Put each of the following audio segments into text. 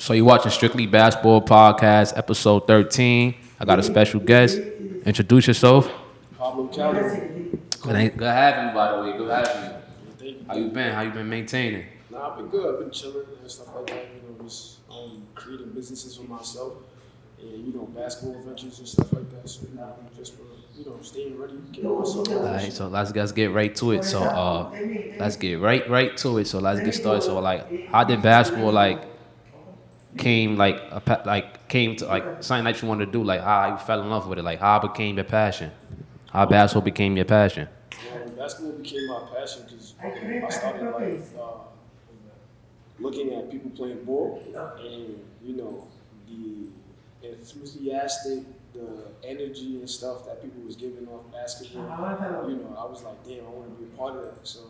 So you're watching Strictly Basketball Podcast, episode 13. I got a special guest. Introduce yourself. Pablo Calderon. Good having you, by the way. Good having you. Thank you. How you been? How you been maintaining? Nah, I've been good. I've been chilling and stuff like that. Just creating businesses for myself and basketball ventures and stuff like that. So just for staying ready, getting myself. All right, so let's get right to it. So let's get right to it. So let's get started. So like, how did basketball came to like something that you wanted to do? Like how you fell in love with it? Like how it became your passion? How basketball became your passion? Basketball became my passion because I started looking at people playing ball and the enthusiastic, the energy and stuff that people was giving off basketball. I was like, damn, I want to be a part of that. So,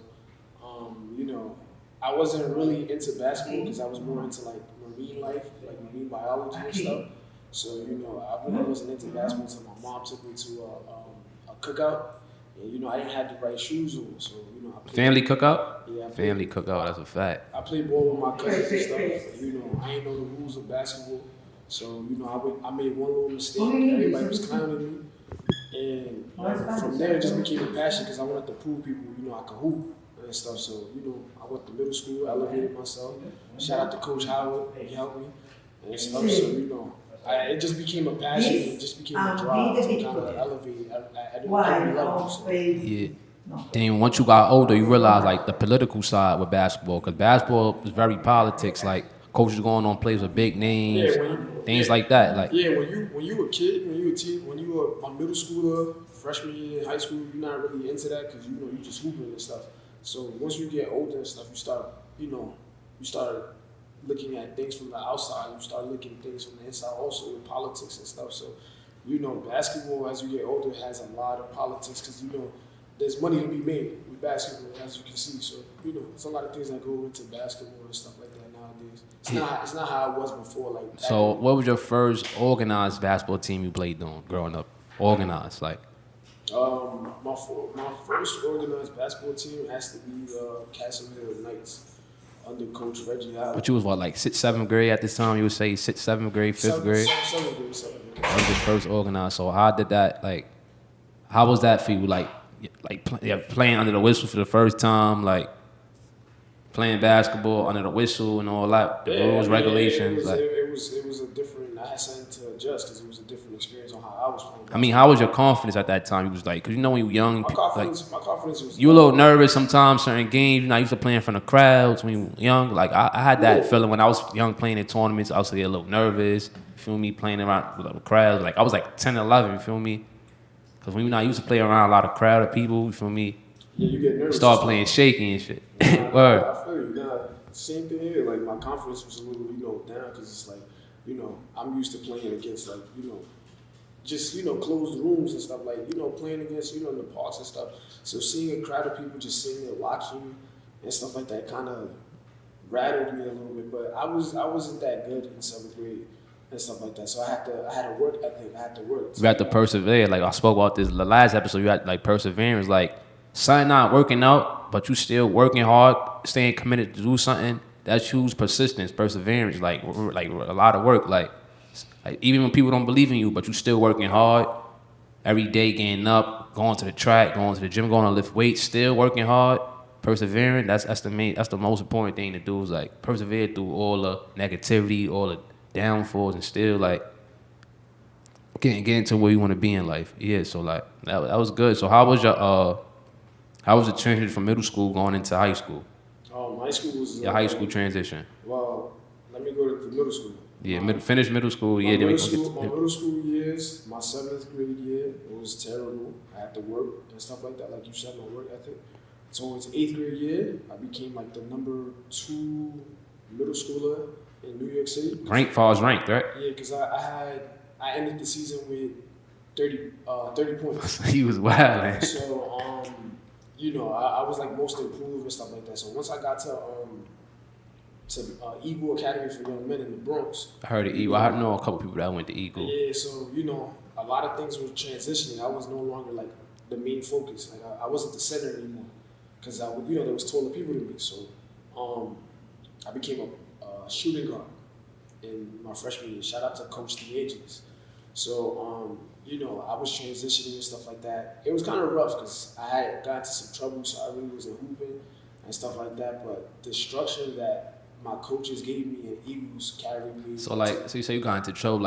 I wasn't really into basketball because I was more into like marine life, like marine biology and stuff. So, I really wasn't into basketball until my mom took me to a cookout. And, I didn't have the right shoes on. So, I played. Family cookout? Yeah, Family cookout, that's a fact. I played ball with my cousins and stuff. I didn't know the rules of basketball. So, I made one little mistake. Everybody was clowning me. And from there, it just became a passion because I wanted to prove people, I could hoop and stuff. So, I went to middle school, elevated myself. Shout out to Coach Howard, he helped me and stuff. So, it just became a passion. It just became a drive to kind of elevate at every level. So. Yeah. Then once you got older, you realized like the political side with basketball, because basketball is very politics. Like coaches going on plays with big names, things like that. Like when you were a kid, when you were a teen, when you were a middle schooler, freshman year in high school, you're not really into that because you just hooping and stuff. So once you get older and stuff, you start looking at things from the outside. You start looking at things from the inside also with politics and stuff. So basketball as you get older has a lot of politics because there's money to be made with basketball, as you can see. So, it's a lot of things that go into basketball and stuff like that nowadays. It's not how it was before. Like so, what was your first organized basketball team you played on growing up? Organized, like. My first organized basketball team has to be Castle Hill Knights under Coach Reggie Howard. But you was what, like 6th, 7th grade at this time? You would say 6th, 7th grade, 5th grade? 7th grade. That was your first organized. So how did that how was that for you? Playing under the whistle for the first time, like playing basketball under the whistle and all that, the rules, regulations. It was a different. I had something to adjust because it was a different experience on how I was playing. I mean, how was your confidence at that time? You was like, because when you were young, my confidence was. You were a little nervous sometimes. Certain games, I used to play in front of crowds when you were young. Like I had that feeling when I was young playing in tournaments. I used to get a little nervous. You feel me? Playing around with the crowds. Like I was like 10, 11. You feel me? Because when I used to play around a lot of crowd of people, you feel me? Yeah, you get nervous. Start playing shaky and shit. Word. I feel you. Same thing here. Like my confidence was a little, down because it's like, I'm used to playing against like, just closed rooms and stuff like, playing against, in the parks and stuff. So seeing a crowd of people just sitting there watching you and stuff like that kind of rattled me a little bit. But I wasn't that good in 7th grade. And stuff like that. So I had to work ethic. I had to work. You had to persevere. Like I spoke about this the last episode. You had like perseverance. Like something not working out, but you still working hard, staying committed to do something. That shows persistence, perseverance. Like a lot of work. Like even when people don't believe in you, but you still working hard every day, getting up, going to the track, going to the gym, going to lift weights, still working hard, persevering. That's the most important thing to do is like persevere through all the negativity, all the downfalls, and still like getting to where you want to be in life. Yeah, so like that was good. So how was the transition from middle school going into high school? High school was your high school transition. Well, let me go to middle school. Yeah, finish middle school. Yeah, my middle school years, my 7th grade year, it was terrible. I had to work and stuff like that, like you said, my work ethic. So it's 8th grade year, I became like the number 2 middle schooler in New York City. Ranked, ranked, right? Yeah, because I ended the season with 30 points. He was wild, man. So I was like most improved and stuff like that. So once I got to Eagle Academy for Young Men in the Bronx. I heard of Eagle. I know a couple people that went to Eagle. Yeah, so a lot of things were transitioning. I was no longer like the main focus. Like I wasn't the center anymore because there was taller people than me. So I became a shooting guard. in my freshman year. Shout out to Coach DeAngelis. So, I was transitioning and stuff like that. It was kind of rough because I had got into some trouble, so I really wasn't hooping and stuff like that. But the structure that my coaches gave me in Eagles carried me. So you say you got into trouble.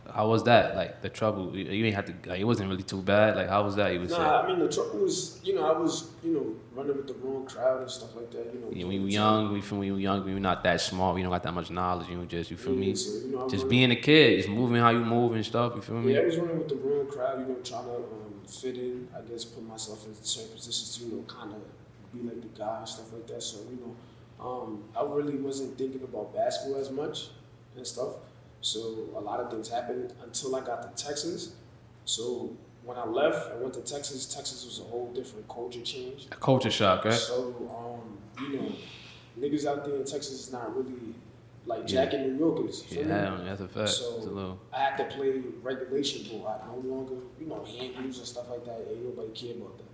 How was that? Like the trouble, you ain't had to. Like, it wasn't really too bad. Like how was that? You would say. I mean the trouble was, I was, running with the wrong crowd and stuff like that. Yeah, when you were young, when you were young, we were not that smart. We don't got that much knowledge. You feel me? So, just being a kid, just moving how you move and stuff. You feel me? Yeah, I was running with the wrong crowd. Trying to fit in. I guess put myself in certain positions to, kind of be like the guy and stuff like that. So I really wasn't thinking about basketball as much and stuff. So a lot of things happened until I got to Texas. So when I left, I went to Texas. Texas was a whole different culture change. A culture shock, right? So, niggas out there in Texas is not really like Jack in New York is. Yeah, that's a fact. So I had to play regulation ball. I no longer, hand moves and stuff like that. Ain't nobody care about that.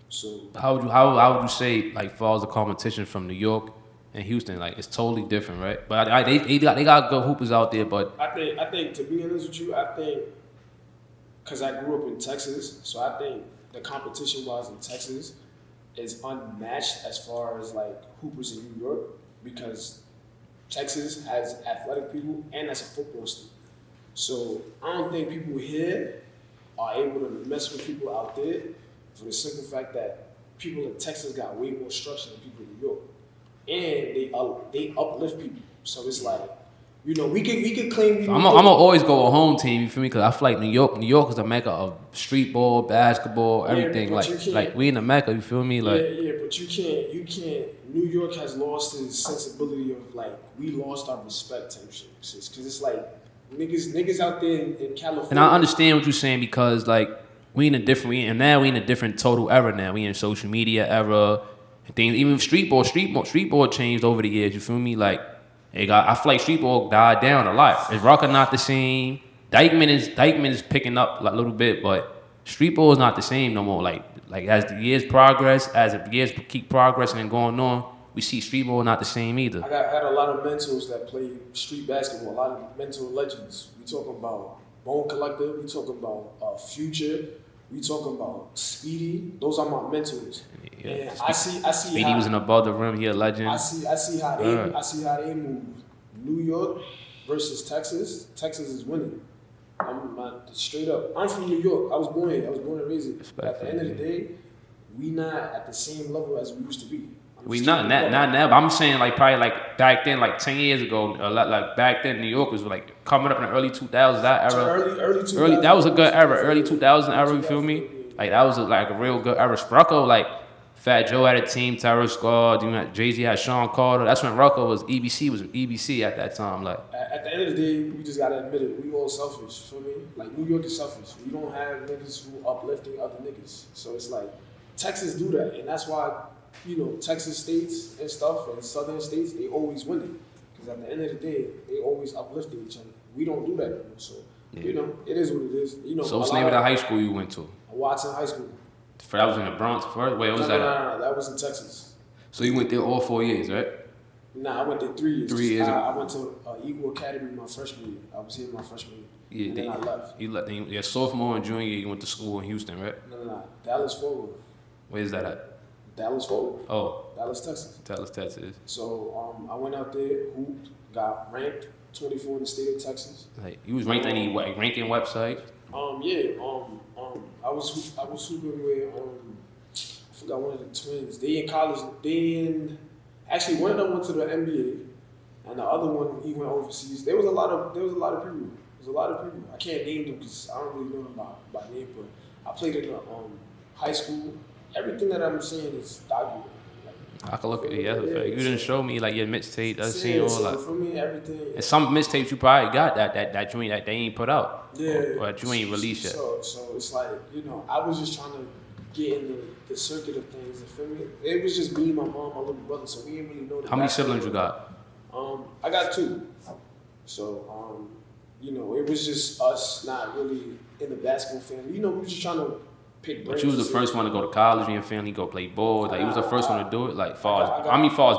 So how would you say, like, far as the competition from New York and Houston, like, it's totally different, right? But they got good hoopers out there, but I think to be honest with you, because I grew up in Texas, so I think the competition wise in Texas is unmatched as far as like hoopers in New York, because Texas has athletic people and that's a football state. So I don't think people here are able to mess with people out there for the simple fact that people in Texas got way more structure than people in New York, and they uplift people. So it's like, we can claim. I'm gonna always go a home team. You feel me? Because I feel like New York is a mecca of street ball, basketball, everything. Like we in the mecca. You feel me? Like but you can't. New York has lost its sensibility of like we lost our respect type shit. Because it's like niggas out there in California. And I understand what you're saying, because like we in a different total era now. We in social media era. Things, even street ball changed over the years. You feel me? Like I feel like street ball died down a lot. Is Rucker not the same? Dykeman is picking up a little bit, but street ball is not the same no more. Like as the years progress, as the years keep progressing and going on, we see street ball not the same either. I got a lot of mentors that play street basketball. A lot of mental legends. We talking about Bone Collector. We talking about Future. We talking about Speedy. Those are my mentors. Yeah. And I see. Speedy was in above the rim. He a legend. I see how they move. New York versus Texas. Texas is winning. I'm straight up. I'm from New York. I was born here. I was born and raised here. At the end of the day, we not at the same level as we used to be. We not now. But I'm saying like probably like back then, like 10 years ago, like back then, New York was like coming up in the early 2000s. That era, early 2000s. That was a good era. Early 2000 era. You feel me? Like that was like a real good era. Rucko, like Fat Joe had a team, Terror Squad. Jay-Z had Sean Carter. That's when Rucko was EBC at that time. Like at the end of the day, we just gotta admit it. We all selfish. You feel me? Like New York is selfish. We don't have niggas who uplifting other niggas. So it's like Texas do that, and that's why. Texas states and stuff and southern states, they always winning. Because at the end of the day, they always uplifting each other. We don't do that anymore. So, it is what it is. So what's the name of the high school you went to? Watson High School. That was in the Bronx first? Wait, what was that? No, that was in Texas. So you went there all 4 years, right? Nah, I went there 3 years. 3 years. I went to Eagle Academy my freshman year. I was here my freshman year. And then I left. You left. Your sophomore and junior year, you went to school in Houston, right? No. Dallas Fort Worth. Where's that at? Dallas Fort Worth. Oh. Dallas, Texas. Dallas, Texas. So I went out there, hooped, got ranked 24 in the state of Texas. Like you was ranked any ranking website? I was hooping with I forgot one of the twins. They in college. Actually one of them went to the NBA, and the other one he went overseas. There was a lot of people. I can't name them because I don't really know them by name, but I played in high school. Everything that I'm saying is documented. I can look at it. Yeah, you didn't show me like your mixtape. I seen all that. For me, everything. And some mixtapes you probably got that joint that they ain't put out. Yeah. Or that you ain't released yet. So it's like I was just trying to get in the circuit of things. You feel me? It was just me, my mom, my little brother. So we didn't really know. How many siblings you got? I got 2. So it was just us not really in the basketball family. We were just trying to pick But brains. you was the first one to go to college in your family, go play ball. Like, you was the first one to do it. Like, far as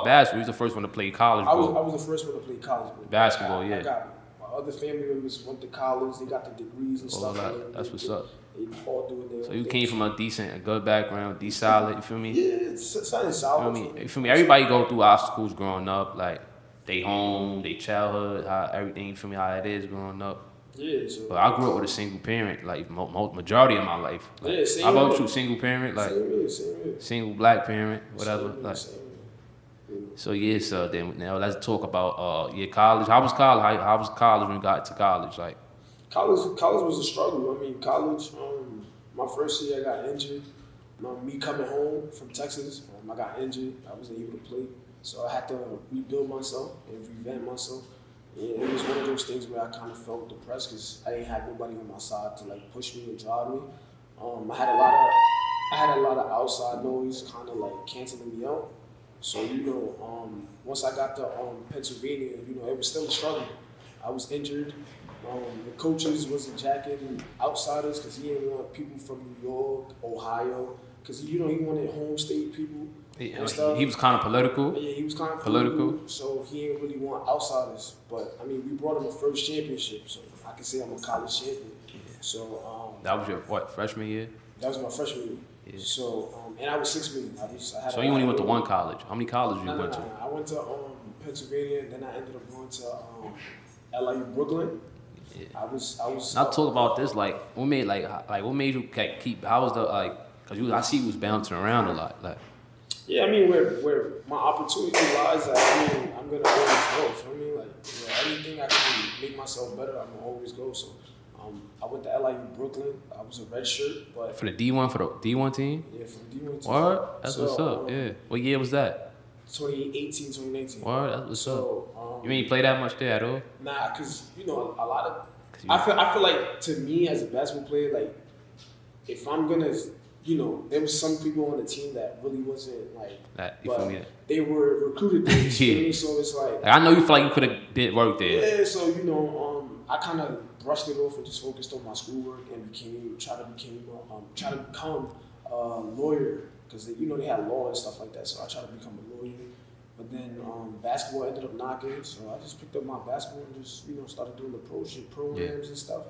basketball, you was the first one to play college ball. I was the first one to play college ball. Basketball, yeah. I got my other family members went to college. They got the degrees and stuff. That's what's up. They all doing their So you came from a good background, solid. You feel me? Yeah, it's something solid. You feel me? Everybody go through obstacles growing up, like they home, they childhood, how everything. You feel me? How it is growing up. Yeah. So, but I grew up with a single parent, like majority of my life. Like, yeah, same. How about you? Single parent, like same. Single black parent, whatever. Same. So yeah, so then now let's talk about your college. How was college? How was college when you got to college? Like college was a struggle. I mean, college. My first year I got injured. Me coming home from Texas, I got injured. I wasn't able to play, so I had to rebuild myself and revamp myself. And it was one of those things where I kind of felt depressed because I didn't have nobody on my side to like push me and drive me. I had a lot of outside noise, kind of like canceling me out. So once I got to Pennsylvania, it was still a struggle. I was injured. The coaches wasn't jacking outsiders because he didn't want people from New York, Ohio, because he wanted home state people and stuff. He was kind of political. Yeah, he was kind of political. So he didn't really want outsiders. But I mean, we brought him a first championship, so I can say I'm a college champion. Yeah. So that was your freshman year? That was my freshman year. Yeah. So and I was 6 million. So you only went to one college? How many colleges you went to? I went to Pennsylvania, and then I ended up going to LIU Brooklyn. Yeah. I was. Now talk about this. Like, what made you keep? How was the Cause I see you was bouncing around a lot. Like. Yeah, I mean, where my opportunity lies, I'm gonna always go. So I mean, anything I can make myself better, I'm gonna always go. So. I went to LIU Brooklyn. I was a red shirt, but for the D1 team. Yeah, for the D1 team. Word, that's what's up. Yeah, what year was that? 2018, 2019. Word, that's what's up. You ain't play that much there at all? Nah, cause a lot of. I feel like to me as a basketball player, like if I'm gonna, there was some people on the team that really wasn't like. That you feel me? They were recruited there. Yeah. So it's like I know you feel like you could have did work there. Yeah, so I kind of brushed it off and just focused on my schoolwork and try to become a lawyer because they had law and stuff like that. So I tried to become a lawyer, but then basketball ended up knocking. So I just picked up my basketball and just started doing the programs and stuff.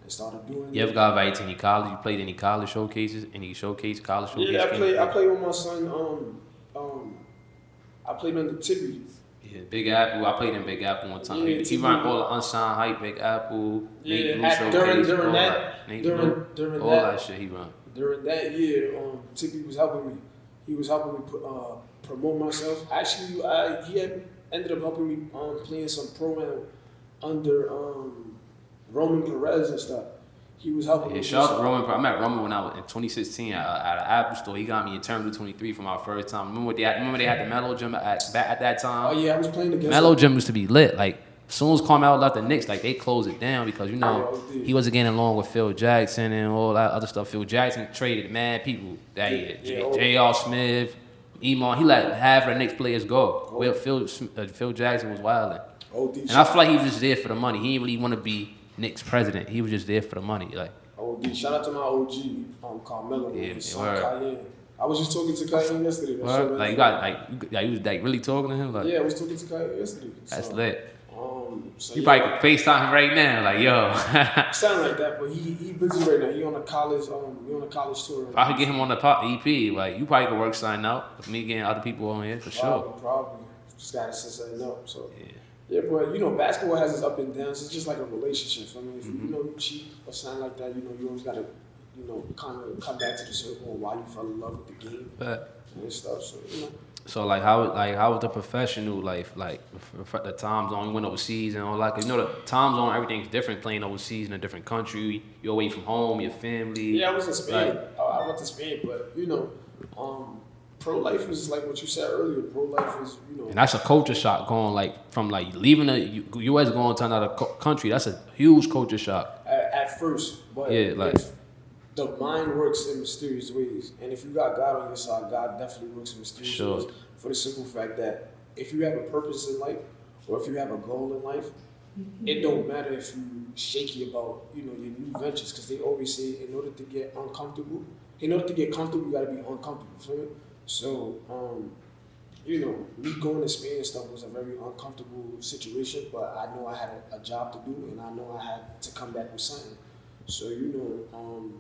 And started doing. You ever got invited to any college? You played any college showcases? College showcases? Yeah, I played with my son. I played under Tibby. Yeah, Big Apple. I played in Big Apple one time. Yeah, he ran all the unsigned hype, Big Apple. Yeah, during that shit he run. During that year, Tibby was helping me. He was helping me promote myself. Actually, he had ended up helping me playing some program under Roman Perez and stuff. He was helping me. Shout out to Roman. I met Roman when I was in 2016 at an Apple store. He got me in Terminal 23 for my first time. Remember they had the Mellow Gym at that time? Oh yeah, I was playing against Mellow Gym used to be lit. Like as soon as Carmelo left the Knicks, like they closed it down because he wasn't getting along with Phil Jackson and all that other stuff. Phil Jackson traded mad people that year. J.R. Smith, Iman. He let half of the Knicks players go. Well, Phil Jackson was wilding. And I feel like he was just there for the money. He didn't really want to be Knicks president. He was just there for the money. Like. Shout out to my OG, Carmelo. Yeah, I was just talking to Cayenne yesterday. You was like really talking to him. Like. Yeah, I was talking to Cayenne yesterday. That's lit. You probably could FaceTime him right now, like yo. Sound like that, but he busy right now. He on a college tour. If I could get him on the EP, like you probably could work something out with me getting other people on here for sure. Probably. Just gotta set something up. So yeah, but basketball has its up and downs. It's just like a relationship. I mean, if you cheat or something like that, you always gotta kind of come back to the circle of why you fell in love with the game and stuff. So So how was the professional life like for the time zone? You went overseas and all that. Cause the time zone, everything's different. Playing overseas in a different country, you're away from home, your family. Yeah, I was in Spain. I went to Spain, but pro life is like what you said earlier. Pro life is And that's a culture shock going from leaving the U.S. going to another country. That's a huge culture shock. At first, but the mind works in mysterious ways. And if you got God on your side, God definitely works in mysterious ways. For the simple fact that if you have a purpose in life, or if you have a goal in life, it don't matter if you shaky about your new ventures, because they always say in order to get uncomfortable, in order to get comfortable, you gotta be uncomfortable. Feel me? So, you know, me going to Spain and stuff was a very uncomfortable situation, but I know I had a job to do, and I know I had to come back with something. So, you know,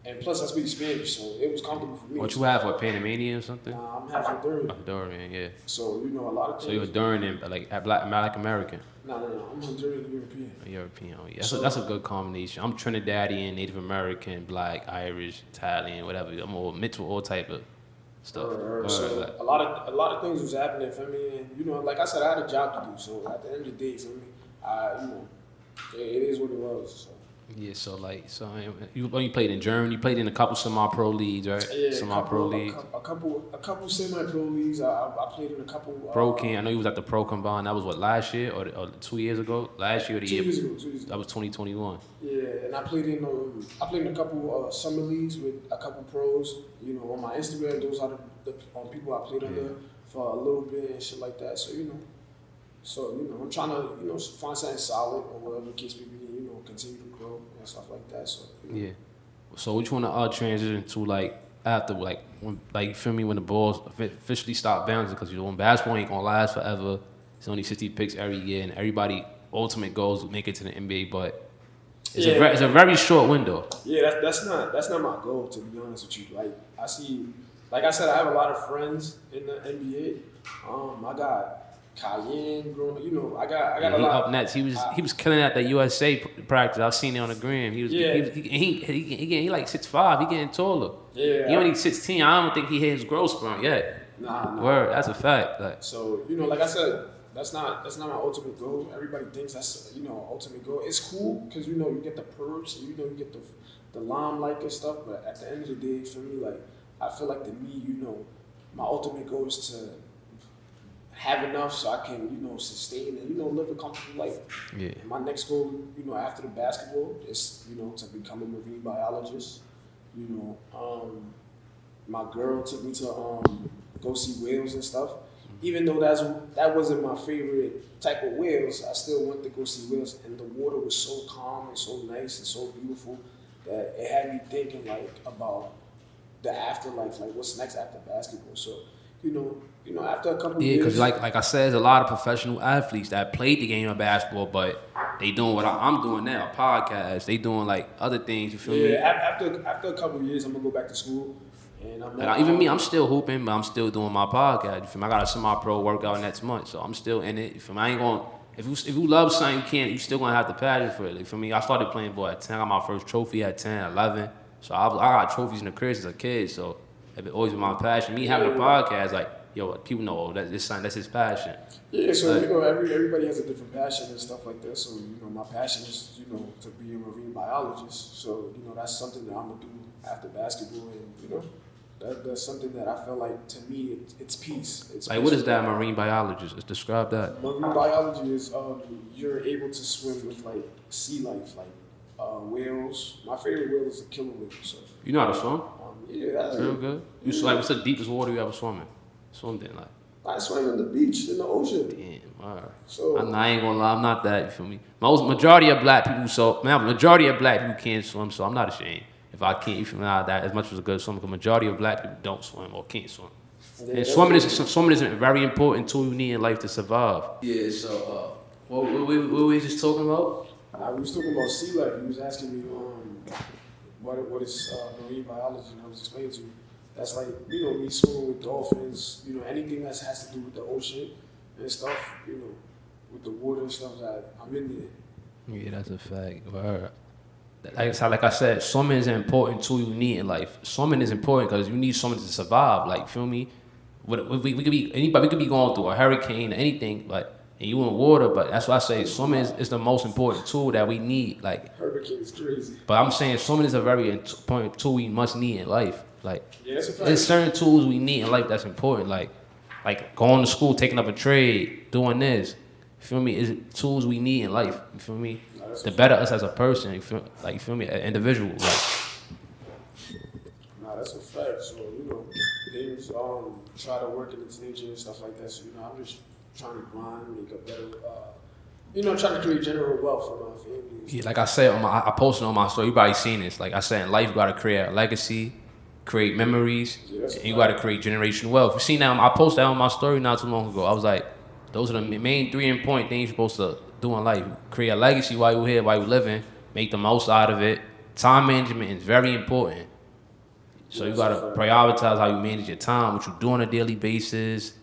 and plus I speak Spanish, so it was comfortable for me. What you have for Panamanian or something? Nah, I'm half Honduran. Honduran, yeah. So, you know, a lot of things. So you're Honduran and like Black American. No, I'm Honduran and European. European, oh, yeah. That's a good combination. I'm Trinidadian, Native American, Black, Irish, Italian, whatever. I'm all mixed with all type of stuff. So a lot of things was happening for me, and you know, like I said, I had a job to do. So at the end of the day, for me, you know, it is what it was. So. Yeah, so you played in Germany, you played in a couple semi-pro leagues, right? Yeah, Semi-pro leagues. A couple semi-pro leagues. I played in a couple. Pro Can. I know you was at the Pro Combine. That was what, last year or 2 years ago? Last year or the year? 2 years ago. That was 2021. Yeah, and I played in a couple summer leagues with a couple pros. You know, on my Instagram, those are the people I played under for a little bit and shit like that. So you know, I'm trying to find something solid or whatever case may be. You know, continue to grow and stuff like that. So yeah. So which one to transition to like after when you feel me when the balls officially stop bouncing, because when basketball ain't gonna last forever. It's only 60 picks every year, and everybody ultimate goals to make it to the NBA, but it's a very short window. Yeah, that's not my goal, to be honest with you. Like I see, like I said, I have a lot of friends in the NBA. I got Cayenne, you know, I got a lot. Up next, he was killing at the USA practice. I've seen it on the gram. He like 6'5". He getting taller. Yeah, he only 16. I don't think he hit his growth spurt yet. Nah. Word, that's a fact. Like, so you know, like I said, that's not my ultimate goal. Everybody thinks that's ultimate goal. It's cool because you know you get the perks and you know you get the limelight and stuff. But at the end of the day, for me, like I feel like to me, you know, my ultimate goal is to have enough so I can, you know, sustain and, you know, live a comfortable life. Yeah. And my next goal, you know, after the basketball is, you know, to become a marine biologist. You know, my girl took me to go see whales and stuff. Even though that wasn't my favorite type of whales, I still went to go see whales, and the water was so calm and so nice and so beautiful that it had me thinking like about the afterlife, like what's next after basketball. So, you know, after a couple years. Yeah, because like I said, there's a lot of professional athletes that played the game of basketball, but they doing what I'm doing now, podcast. They doing like other things. You feel me? Yeah, after a couple years, I'm gonna go back to school. And even me, I'm still hooping, but I'm still doing my podcast. You feel me? I got a semi-pro workout next month, so I'm still in it. You feel me? I ain't going. If you love something, you still gonna have the passion for it. You feel me? I started playing ball at 10. I got my first trophy at 10, 11. So I got trophies in the crib as a kid. So it's always been my passion. Me having a podcast, like yo, people know that's his passion. Yeah, so you know, everybody has a different passion and stuff like that. So you know, my passion is to be a marine biologist. So you know, that's something that I'm gonna do after basketball, and you know. That's something that I feel like, to me, it's peace. It's like, what is that marine biologist? Let's describe that. Marine biology is you're able to swim with like sea life, like whales. My favorite whale is a killer whale. So you know how to swim? Yeah, that's real good. You like, what's the deepest water you ever swum in? Swim in like. I swam in the beach, in the ocean. Damn, all right. So I ain't gonna lie, I'm not that. You feel me? Majority of black people can't swim, so I'm not ashamed. If I can't, you feel me, that as much as a good swimmer, because majority of black people don't swim or can't swim. Yeah, and swimming is a very important tool you need in life to survive. Yeah, so what were we just talking about? We was talking about sea life. He was asking me what is marine biology, and I was explaining to you. That's like, you know, me swimming with dolphins, you know, anything that has to do with the ocean and stuff, you know, with the water and stuff, that I'm in there. Yeah, that's a fact. Word. Like I said, swimming is an important tool you need in life. Swimming is important because you need swimming to survive. Like, feel me? We could be going through a hurricane or anything, and you in water. But that's why I say swimming is the most important tool that we need. Like, hurricane is crazy. But I'm saying swimming is a very important tool we must need in life. Like, yeah, that's a fact. There's certain tools we need in life that's important. Like going to school, taking up a trade, doing this. You feel me? Is tools we need in life. You feel me? To better us as a person, you feel me, an individual, like. Nah, that's a fact. So you know, things try to work in its nature and stuff like that. So you know, I'm just trying to grind, make a better, trying to create general wealth for my family. Yeah, like I said I posted on my story. You probably seen this. Like I said, in life, you gotta create a legacy, create memories, Yeah, and you got to create generational wealth. You see now, I posted that on my story not too long ago. I was like, those are the main 3 important things you're supposed to do in life. Create a legacy while you're here, while you're living. Make the most out of it. Time management is very important. So you got to prioritize how you manage your time, what you do on a daily basis.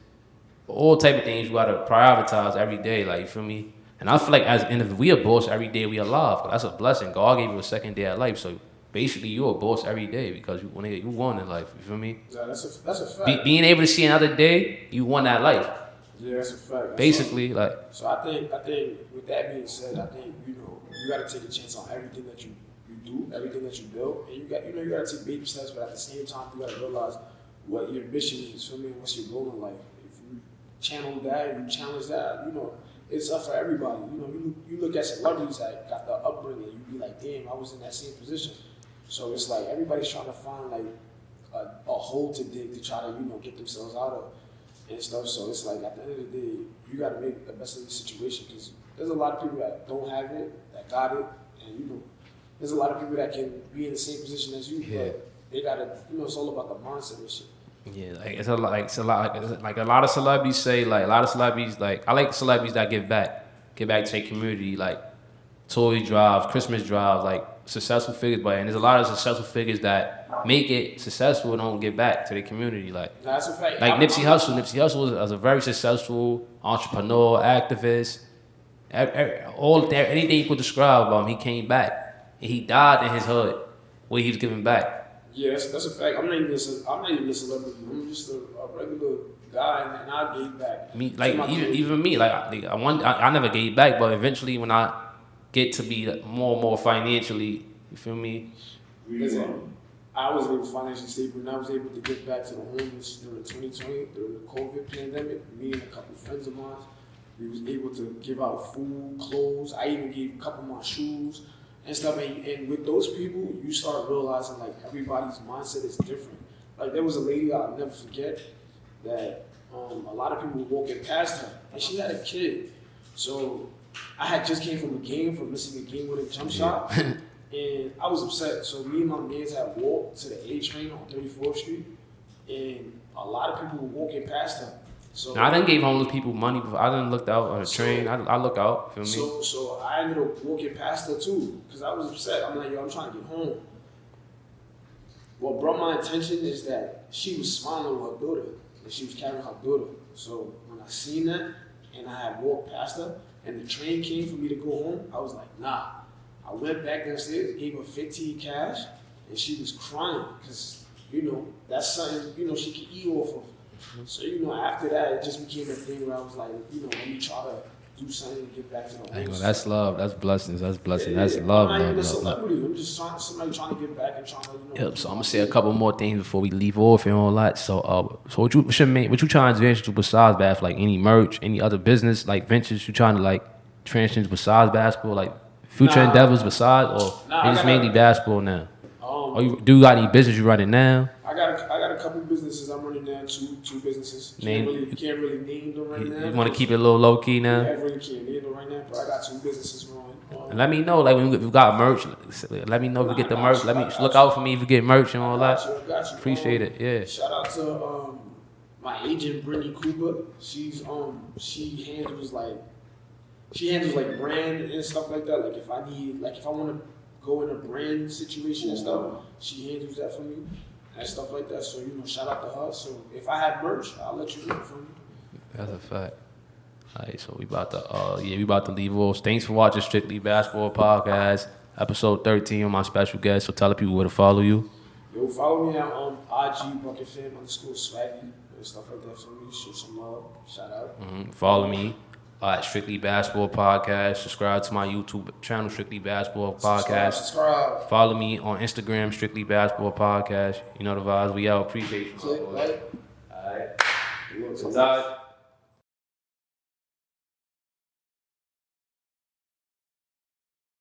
All type of things you got to prioritize every day. Like, you feel me? And I feel like as individuals, we a boss every day we alive. That's a blessing. God gave you a second day of life. So basically, you're a boss every day because you won in life. You feel me? Yeah, that's a fact. Being able to see another day, you won that life. Yeah, that's a fact. That's Basically, like. So I think with that being said, I think you got to take a chance on everything that you do, everything that you build, and you got to take baby steps, but at the same time you got to realize what your mission is. Feel me? What's your goal in life? If you channel that, you challenge that, it's up for everybody. You look at celebrities that got the upbringing, you be like, damn, I was in that same position. So it's like everybody's trying to find like a hole to dig to try to get themselves out of and stuff. So it's like at the end of the day, you got to make the best of the situation because there's a lot of people that don't have it, that got it, and there's a lot of people that can be in the same position as you, but they gotta, it's all about the mindset and shit. Yeah, like a lot of celebrities say, like a lot of celebrities, like I like celebrities that give back to their community, like toy drives, Christmas drives, like successful figures. But and there's a lot of successful figures that make it successful and don't give back to their community. Like that's a fact. Like Nipsey Hussle. Nipsey Hussle was a very successful entrepreneur, activist. Anything you could describe, he came back. And he died in his hood where he was giving back. Yeah, that's a fact. I'm not even a celebrity. I'm just a regular guy, and I gave back. Me, like even me, I never gave back, but eventually when I get to be more and more financially, you feel me? Listen, I was able to financially stable, and I was able to get back to the homeless during 2020, during the COVID pandemic. Me and a couple friends of mine, we was able to give out food, clothes. I even gave a couple of my shoes and stuff. And with those people, you start realizing like everybody's mindset is different. Like there was a lady I'll never forget that a lot of people were walking past her, and she had a kid. So I had just came from a game, from missing a game-winning jump shot, and I was upset. So me and my mans had walked to the A train on 34th Street, and a lot of people were walking past her. So now, I done gave homeless people money before. I done looked out on the train. I look out, feel me? So I ended up walking past her too, because I was upset. I'm like, yo, I'm trying to get home. What brought my attention is that she was smiling with her daughter, and she was carrying her daughter. So when I seen that, and I had walked past her, and the train came for me to go home, I was like, nah. I went back downstairs, gave her 15 cash, and she was crying, because, that's something, she could eat off of. So, after that, it just became a thing where I was like, let me try to do something and get back to the homeless. That's love. That's blessings. That's blessing. Yeah, that's love. I'm not even a love. celebrity. I'm just somebody trying to get back and trying to, Yep. So I'm gonna say a couple more things before we leave off and all that. So, what you trying to venture to besides basketball? Like any merch, any other business, like ventures you trying to like transition besides basketball, like future endeavors besides, or it's mainly basketball now? Do you got any business you running now? I got a couple businesses I'm running now. Two businesses. Can't really name them right now. You want to keep it a little low key now? Yeah, I really can't name them right now. But I got 2 businesses going. And let me know, like when you got merch. Let me know if you get the merch. Look out for me if you get merch and all that. I got you. Appreciate it. Yeah. Shout out to my agent Brittany Cooper. She handles like brand and stuff like that. Like if I want to go in a brand situation and stuff, she handles that for me and stuff like that. So shout out to her. So if I have merch, I'll let you know from me. That's a fact. All right, so we about to leave off. Thanks for watching Strictly Basketball Podcast, episode 13 with my special guest. So tell the people where to follow you. Yo, follow me on IG _swaggy and stuff like that for me. Show some love. Shout out. Follow me at Strictly Basketball Podcast. Subscribe to my YouTube channel, Strictly Basketball Podcast. Subscribe. Follow me on Instagram, Strictly Basketball Podcast. You know the vibes. We out. Appreciate you. All right. All right.